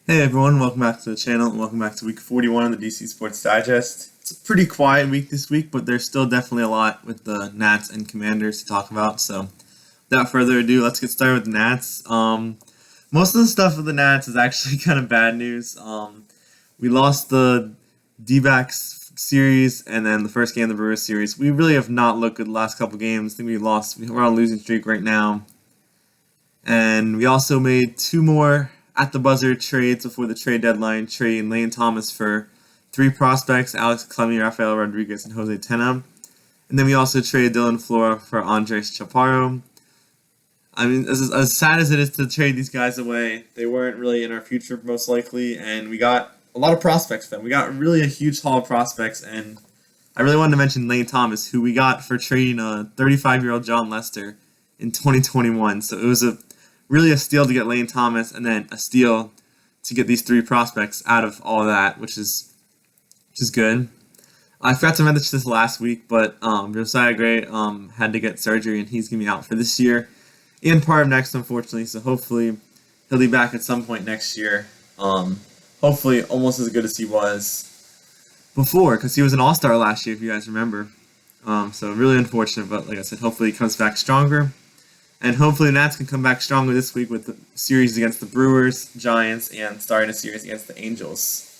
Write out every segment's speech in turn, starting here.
Hey everyone, welcome back to the channel and welcome back to week 41 of the DC Sports Digest. It's a pretty quiet week this week, but there's still definitely a lot with the Nats and Commanders to talk about. So without further ado, let's get started with the Nats. Most of the stuff with the Nats is actually kind of bad news. We lost the D-backs series and then the first game of the Brewers series. We really have not looked good the last couple games. I think we're on a losing streak right now. And we also made two more at the buzzer trades before the trade deadline, trading Lane Thomas for three prospects: Alex Clemmie, Rafael Rodriguez, and Jose Tena. And then we also traded Dylan Flora for Andres Chaparro. I mean, as sad as it is to trade these guys away, they weren't really in our future most likely, and we got a lot of prospects for them. We got really a huge haul of prospects, and I really wanted to mention Lane Thomas, who we got for trading a 35-year-old John Lester in 2021. So it was really a steal to get Lane Thomas, and then a steal to get these three prospects out of all of that, which is good. I forgot to mention this last week, but Josiah Gray had to get surgery, and he's going to be out for this year and part of next, unfortunately. So hopefully he'll be back at some point next year. Hopefully almost as good as he was before, because he was an all-star last year, if you guys remember. So really unfortunate, but like I said, hopefully he comes back stronger. And hopefully the Nats can come back stronger this week with the series against the Brewers, Giants, and starting a series against the Angels.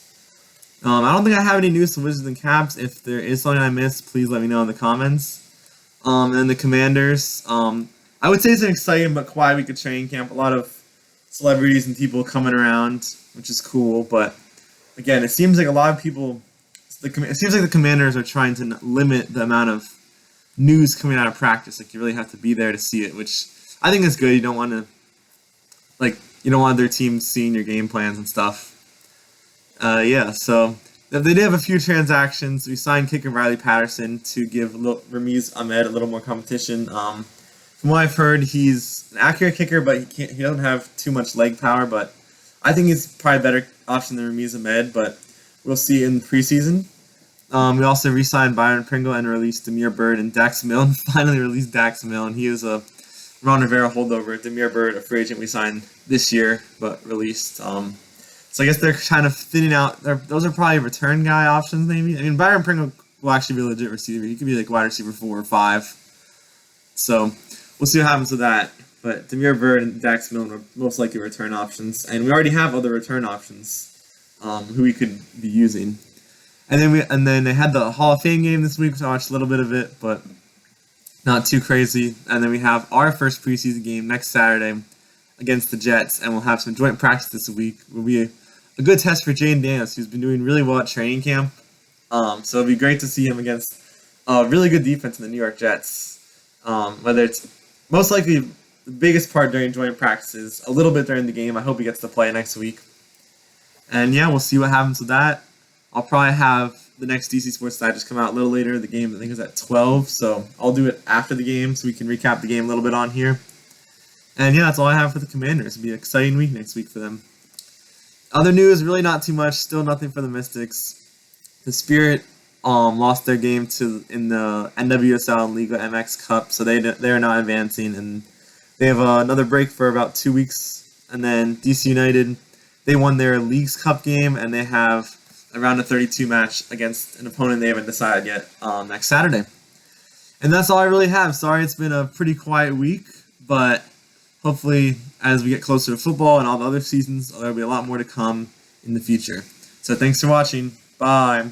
I don't think I have any news from Wizards and Caps. If there is something I missed, please let me know in the comments. And the Commanders, I would say it's an exciting but quiet week of training camp. A lot of celebrities and people coming around, which is cool. But again, it seems like a lot of people. It seems like the Commanders are trying to limit the amount of news coming out of practice. Like, you really have to be there to see it, which I think is good. You don't want their team seeing your game plans and stuff. So they did have a few transactions. We signed kicker Riley Patterson to give Ramiz Ahmed a little more competition. From what I've heard, he's an accurate kicker, but he doesn't have too much leg power. But I think he's probably a better option than Ramiz Ahmed, but we'll see in preseason. We also re-signed Byron Pringle and released Demir Bird and Dax Milne. Finally released Dax Milne. He was a Ron Rivera holdover. Demir Bird, a free agent we signed this year, but released. So I guess they're kind of thinning out. Those are probably return guy options, maybe. I mean, Byron Pringle will actually be a legit receiver. He could be like wide receiver 4 or 5. So we'll see what happens with that. But Demir Bird and Dax Milne are most likely return options. And we already have other return options who we could be using. And then they had the Hall of Fame game this week, so I watched a little bit of it, but not too crazy. And then we have our first preseason game next Saturday against the Jets, and we'll have some joint practice this week. It will be a good test for Jane Daniels, who's been doing really well at training camp. So it'll be great to see him against a really good defense in the New York Jets. Whether it's most likely the biggest part during joint practices, a little bit during the game. I hope he gets to play next week. And yeah, we'll see what happens with that. I'll probably have the next DC Sports Digest come out a little later. The game, I think, is at 12, so I'll do it after the game so we can recap the game a little bit on here. And yeah, that's all I have for the Commanders. It'll be an exciting week next week for them. Other news, really not too much. Still nothing for the Mystics. The Spirit lost their game in the NWSL and Liga MX Cup, so they are not advancing, and they have another break for about 2 weeks. And then DC United, they won their Leagues Cup game, and they have a round of 32 match against an opponent they haven't decided yet next Saturday. And that's all I really have. Sorry it's been a pretty quiet week, but hopefully as we get closer to football and all the other seasons, there'll be a lot more to come in the future. So thanks for watching. Bye.